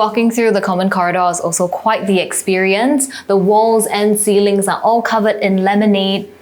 Walking through the common corridor is also quite the experience. The walls and ceilings are all covered in lemonade.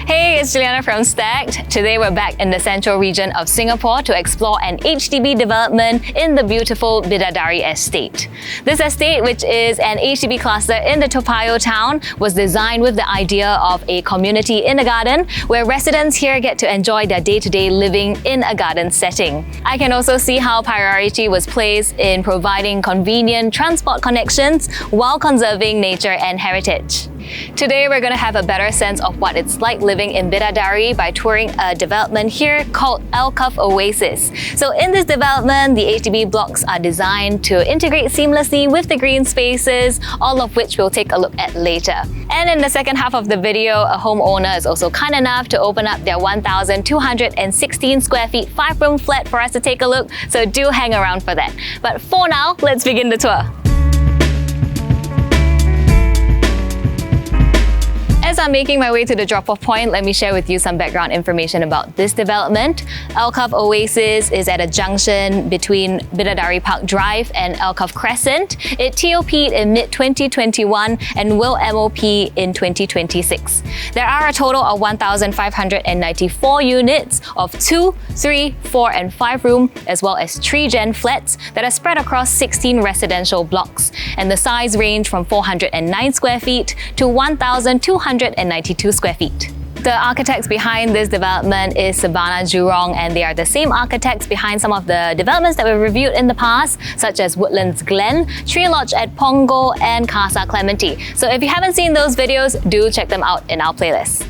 Hey, it's Juliana from Stacked. Today we're back in the central region of Singapore to explore an HDB development in the beautiful Bidadari estate. This estate, which is an HDB cluster in the Toa Payoh town, was designed with the idea of a community in a garden where residents here get to enjoy their day-to-day living in a garden setting. I can also see how priority was placed in providing convenient transport connections while conserving nature and heritage. Today we're going to have a better sense of what it's like living in Bidadari by touring a development here called Alkaff Oasis. So in this development, the HDB blocks are designed to integrate seamlessly with the green spaces, all of which we'll take a look at later. And in the second half of the video, a homeowner is also kind enough to open up their 1,216 square feet 5-room flat for us to take a look, so do hang around for that. But for now, let's begin the tour. As I'm making my way to the drop-off point, let me share with you some background information about this development. Alkaff Oasis is at a junction between Bidadari Park Drive and Alkaff Crescent. It TOP'd in mid-2021 and will MOP in 2026. There are a total of 1,594 units of 2, 3, 4 and 5 room, as well as 3 gen flats that are spread across 16 residential blocks. And the size range from 409 square feet to 1,292 square feet. The architects behind this development is Sabana Jurong, and they are the same architects behind some of the developments that we reviewed in the past, such as Woodlands Glen, Tree Lodge at Punggol, and Casa Clementi. So if you haven't seen those videos, do check them out in our playlist.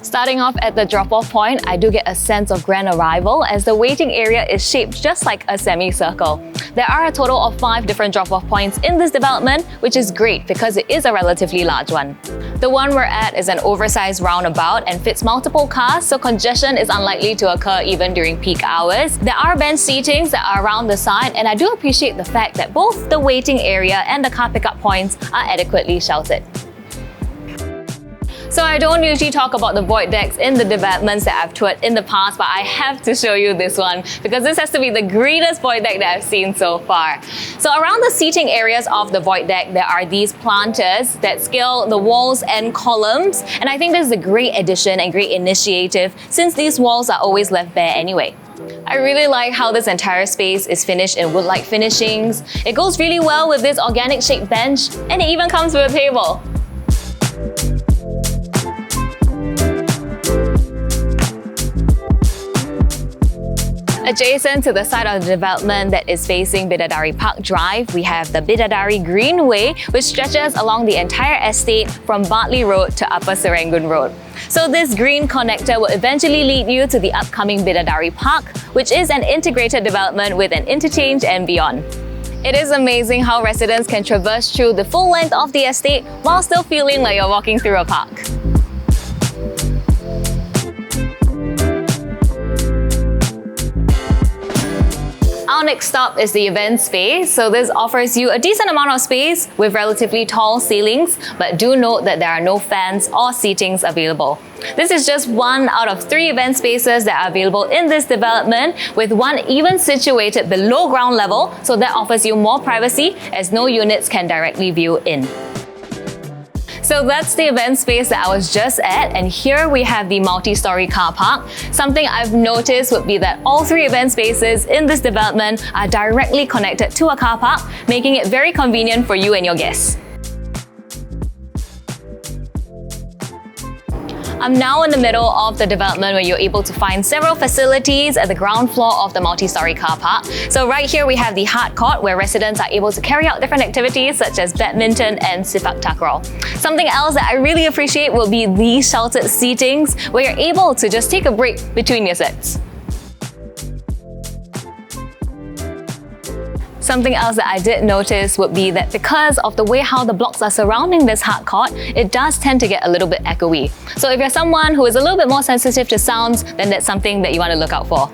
Starting off at the drop-off point, I do get a sense of grand arrival as the waiting area is shaped just like a semicircle. There are a total of 5 different drop-off points in this development, which is great because it is a relatively large one. The one we're at is an oversized roundabout and fits multiple cars, so congestion is unlikely to occur even during peak hours. There are bench seatings that are around the side, and I do appreciate the fact that both the waiting area and the car pickup points are adequately sheltered. So I don't usually talk about the void decks in the developments that I've toured in the past, but I have to show you this one because this has to be the greenest void deck that I've seen so far. So around the seating areas of the void deck, there are these planters that scale the walls and columns, and I think this is a great addition and great initiative since these walls are always left bare anyway. I really like how this entire space is finished in wood-like finishings. It goes really well with this organic shaped bench, and it even comes with a table. Adjacent to the side of the development that is facing Bidadari Park Drive, we have the Bidadari Greenway, which stretches along the entire estate from Bartley Road to Upper Serangoon Road. So this green connector will eventually lead you to the upcoming Bidadari Park, which is an integrated development with an interchange and beyond. It is amazing how residents can traverse through the full length of the estate while still feeling like you're walking through a park. Our next stop is the event space. So this offers you a decent amount of space with relatively tall ceilings, but do note that there are no fans or seatings available. This is just one out of 3 event spaces that are available in this development, with one even situated below ground level, so that offers you more privacy as no units can directly view in. So that's the event space that I was just at, and here we have the multi-story car park. Something I've noticed would be that all 3 event spaces in this development are directly connected to a car park, making it very convenient for you and your guests. I'm now in the middle of the development where you're able to find several facilities at the ground floor of the multi-story car park. So right here we have the hard court where residents are able to carry out different activities such as badminton and sepak takraw. Something else that I really appreciate will be these sheltered seatings where you're able to just take a break between your sets. Something else that I did notice would be that because of the way how the blocks are surrounding this hard court, it does tend to get a little bit echoey. So if you're someone who is a little bit more sensitive to sounds, then that's something that you want to look out for.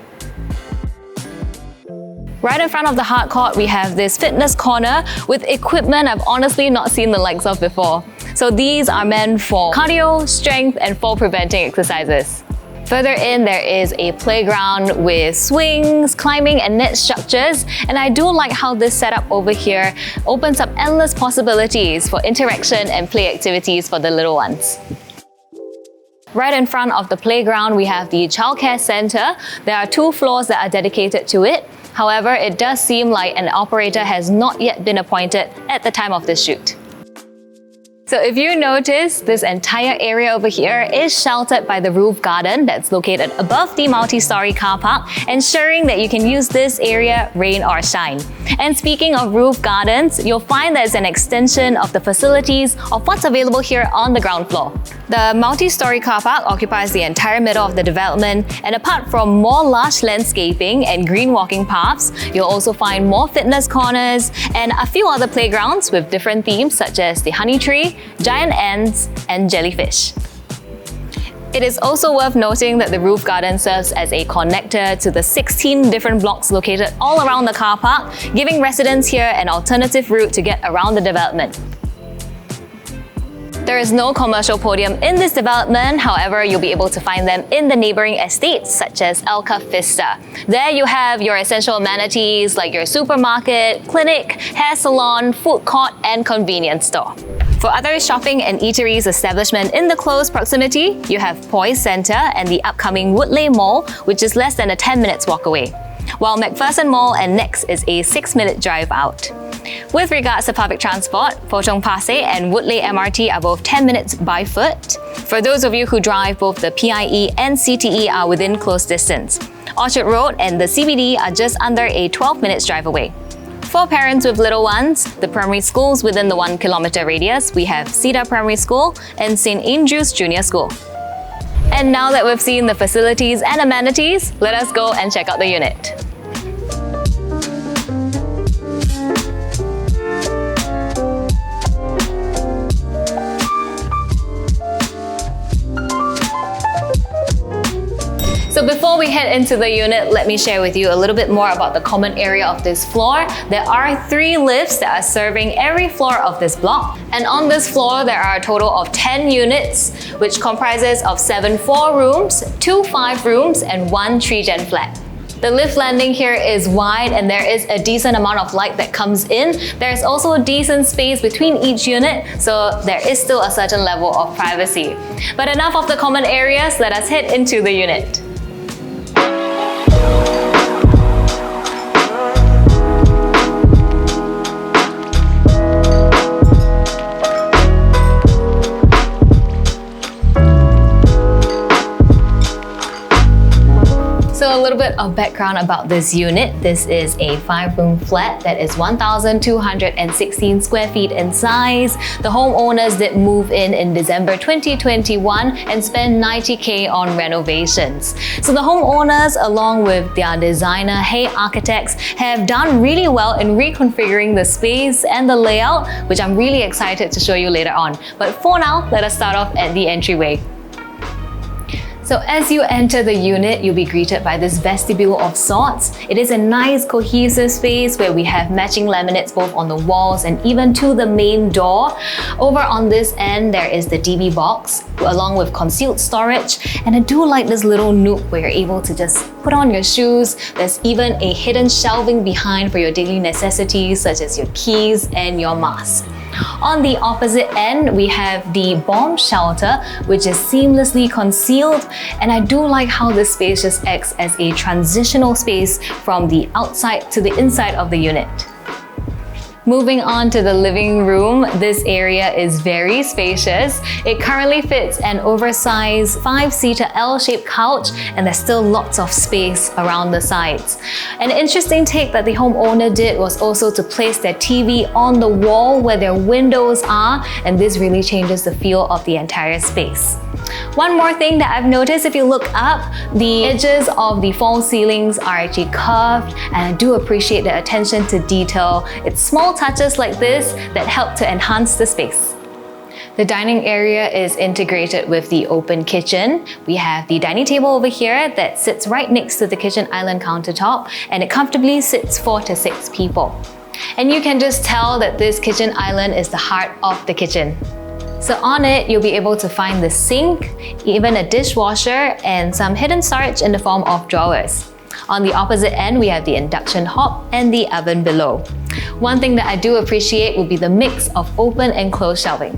Right in front of the hard court, we have this fitness corner with equipment I've honestly not seen the likes of before. So these are meant for cardio, strength, and fall-preventing exercises. Further in, there is a playground with swings, climbing, and net structures. And I do like how this setup over here opens up endless possibilities for interaction and play activities for the little ones. Right in front of the playground, we have the childcare center. There are 2 floors that are dedicated to it. However, it does seem like an operator has not yet been appointed at the time of this shoot. So if you notice, this entire area over here is sheltered by the roof garden that's located above the multi-story car park, ensuring that you can use this area rain or shine. And speaking of roof gardens, you'll find that it's an extension of the facilities of what's available here on the ground floor. The multi-story car park occupies the entire middle of the development, and apart from more lush landscaping and green walking paths, you'll also find more fitness corners and a few other playgrounds with different themes such as the honey tree, giant ants, and jellyfish. It is also worth noting that the roof garden serves as a connector to the 16 different blocks located all around the car park, giving residents here an alternative route to get around the development. There is no commercial podium in this development, however, you'll be able to find them in the neighbouring estates such as Alkaff Vista. There you have your essential amenities like your supermarket, clinic, hair salon, food court, and convenience store. For other shopping and eateries establishment in the close proximity, you have Poise Centre and the upcoming Woodleigh Mall, which is less than a 10 minutes walk away, while McPherson Mall and Next is a 6-minute drive out. With regards to public transport, Potong Pasir and Woodleigh MRT are both 10 minutes by foot. For those of you who drive, both the PIE and CTE are within close distance. Orchard Road and the CBD are just under a 12 minutes drive away. For parents with little ones, the primary schools within the 1 kilometre radius, we have Cedar Primary School and St. Andrew's Junior School. And now that we've seen the facilities and amenities, let us go and check out the unit. So before we head into the unit, let me share with you a little bit more about the common area of this floor. There are 3 lifts that are serving every floor of this block. And on this floor, there are a total of 10 units, which comprises of 7 4-rooms, 2 5-rooms, and 1 3-gen flat. The lift landing here is wide and there is a decent amount of light that comes in. There's also a decent space between each unit, so there is still a certain level of privacy. But enough of the common areas, let us head into the unit. So a little bit of background about this unit. This is a 5-room flat that is 1,216 square feet in size. The homeowners did move in December 2021 and spent 90K on renovations. So the homeowners, along with their designer Hey Architects, have done really well in reconfiguring the space and the layout, which I'm really excited to show you later on. But for now, let us start off at the entryway. So as you enter the unit, you'll be greeted by this vestibule of sorts. It is a nice cohesive space where we have matching laminates both on the walls and even to the main door. Over on this end, there is the DB box along with concealed storage. And I do like this little nook where you're able to just put on your shoes. There's even a hidden shelving behind for your daily necessities such as your keys and your mask. On the opposite end, we have the bomb shelter, which is seamlessly concealed, and I do like how this space just acts as a transitional space from the outside to the inside of the unit. Moving on to the living room, this area is very spacious. It currently fits an oversized 5-seater L-shaped couch, and there's still lots of space around the sides. An interesting take that the homeowner did was also to place their TV on the wall where their windows are, and this really changes the feel of the entire space. One more thing that I've noticed, if you look up, the edges of the false ceilings are actually curved, and I do appreciate the attention to detail. It's small touches like this that help to enhance the space. The dining area is integrated with the open kitchen. We have the dining table over here that sits right next to the kitchen island countertop, and it comfortably sits 4 to 6 people. And you can just tell that this kitchen island is the heart of the kitchen. So on it, you'll be able to find the sink, even a dishwasher, and some hidden storage in the form of drawers. On the opposite end, we have the induction hob and the oven below. One thing that I do appreciate would be the mix of open and closed shelving.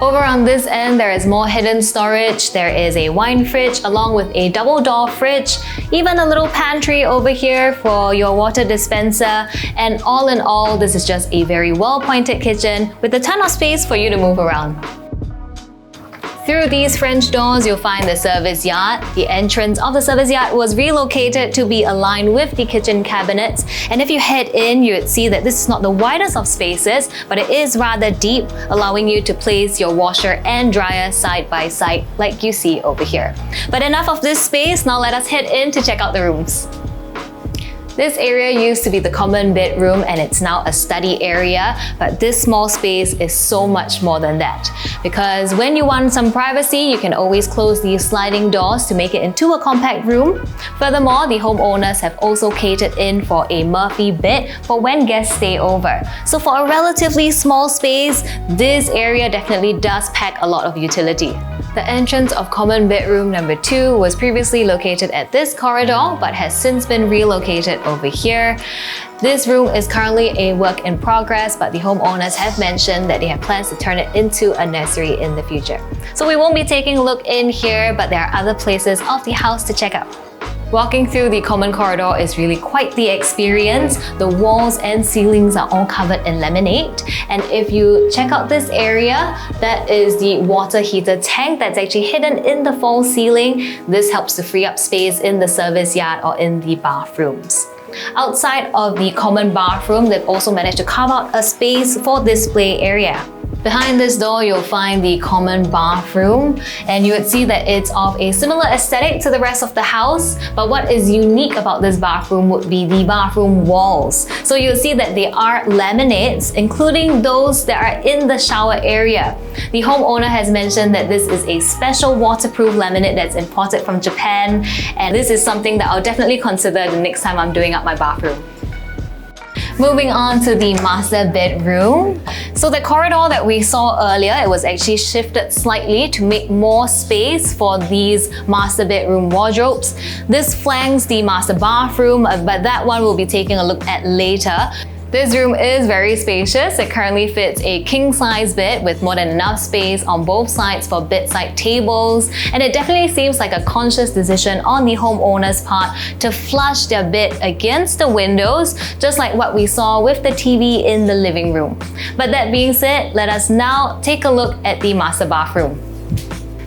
Over on this end, there is more hidden storage. There is a wine fridge along with a double door fridge, even a little pantry over here for your water dispenser. And all in all, this is just a very well-appointed kitchen with a ton of space for you to move around. Through these French doors, you'll find the service yard. The entrance of the service yard was relocated to be aligned with the kitchen cabinets. And if you head in, you would see that this is not the widest of spaces, but it is rather deep, allowing you to place your washer and dryer side by side like you see over here. But enough of this space, now let us head in to check out the rooms. This area used to be the common bedroom and it's now a study area, but this small space is so much more than that. Because when you want some privacy, you can always close these sliding doors to make it into a compact room. Furthermore, the homeowners have also catered in for a Murphy bed for when guests stay over. So for a relatively small space, this area definitely does pack a lot of utility. The entrance of common bedroom number 2 was previously located at this corridor but has since been relocated over here. This room is currently a work in progress, but the homeowners have mentioned that they have plans to turn it into a nursery in the future. So we won't be taking a look in here, but there are other places of the house to check out. Walking through the common corridor is really quite the experience. The walls and ceilings are all covered in laminate. And if you check out this area, that is the water heater tank that's actually hidden in the false ceiling. This helps to free up space in the service yard or in the bathrooms. Outside of the common bathroom, they've also managed to carve out a space for display area. Behind this door, you'll find the common bathroom, and you would see that it's of a similar aesthetic to the rest of the house. But what is unique about this bathroom would be the bathroom walls. So you'll see that they are laminates, including those that are in the shower area. The homeowner has mentioned that this is a special waterproof laminate that's imported from Japan, and this is something that I'll definitely consider the next time I'm doing up my bathroom. Moving on to the master bedroom. So the corridor that we saw earlier, it was actually shifted slightly to make more space for these master bedroom wardrobes. This flanks the master bathroom, but that one we'll be taking a look at later. This room is very spacious. It currently fits a king-size bed with more than enough space on both sides for bedside tables, and it definitely seems like a conscious decision on the homeowner's part to flush their bed against the windows, just like what we saw with the TV in the living room. But that being said, let us now take a look at the master bathroom.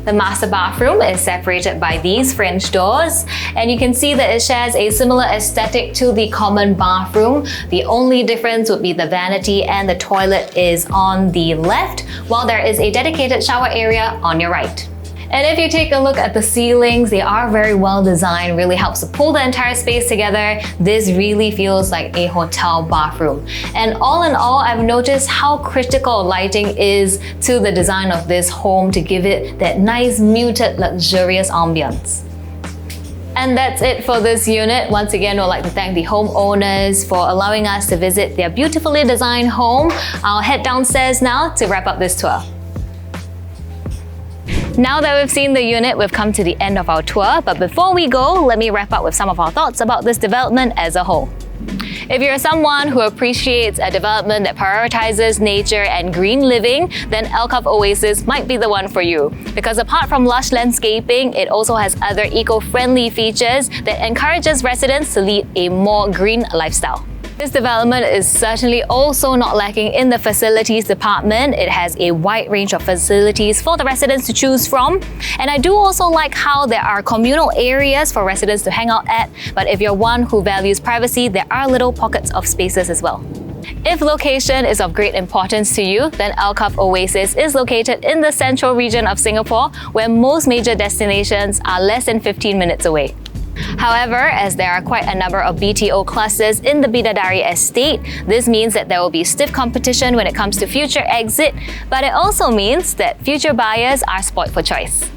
The master bathroom is separated by these French doors, and you can see that it shares a similar aesthetic to the common bathroom. The only difference would be the vanity and the toilet is on the left, while there is a dedicated shower area on your right. And if you take a look at the ceilings, they are very well designed, really helps to pull the entire space together. This really feels like a hotel bathroom. And all in all, I've noticed how critical lighting is to the design of this home to give it that nice, muted, luxurious ambience. And that's it for this unit. Once again, we'd like to thank the homeowners for allowing us to visit their beautifully designed home. I'll head downstairs now to wrap up this tour. Now that we've seen the unit, we've come to the end of our tour, but before we go, let me wrap up with some of our thoughts about this development as a whole. If you're someone who appreciates a development that prioritizes nature and green living, then Alkaff Oasis might be the one for you. Because apart from lush landscaping, it also has other eco-friendly features that encourages residents to lead a more green lifestyle. This development is certainly also not lacking in the facilities department. It has a wide range of facilities for the residents to choose from. And I do also like how there are communal areas for residents to hang out at. But if you're one who values privacy, there are little pockets of spaces as well. If location is of great importance to you, then Alkaff Oasis is located in the central region of Singapore, where most major destinations are less than 15 minutes away. However, as there are quite a number of BTO clusters in the Bidadari estate, this means that there will be stiff competition when it comes to future exit, but it also means that future buyers are spoilt for choice.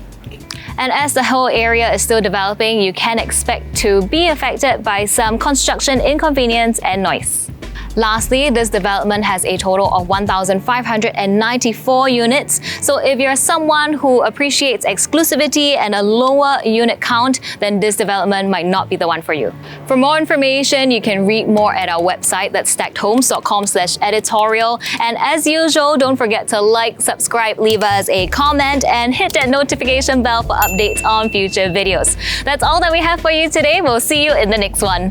And as the whole area is still developing, you can expect to be affected by some construction inconvenience and noise. Lastly, this development has a total of 1,594 units. So if you're someone who appreciates exclusivity and a lower unit count, then this development might not be the one for you. For more information, you can read more at our website, that's stackedhomes.com/editorial. And as usual, don't forget to like, subscribe, leave us a comment, and hit that notification bell for updates on future videos. That's all that we have for you today. We'll see you in the next one.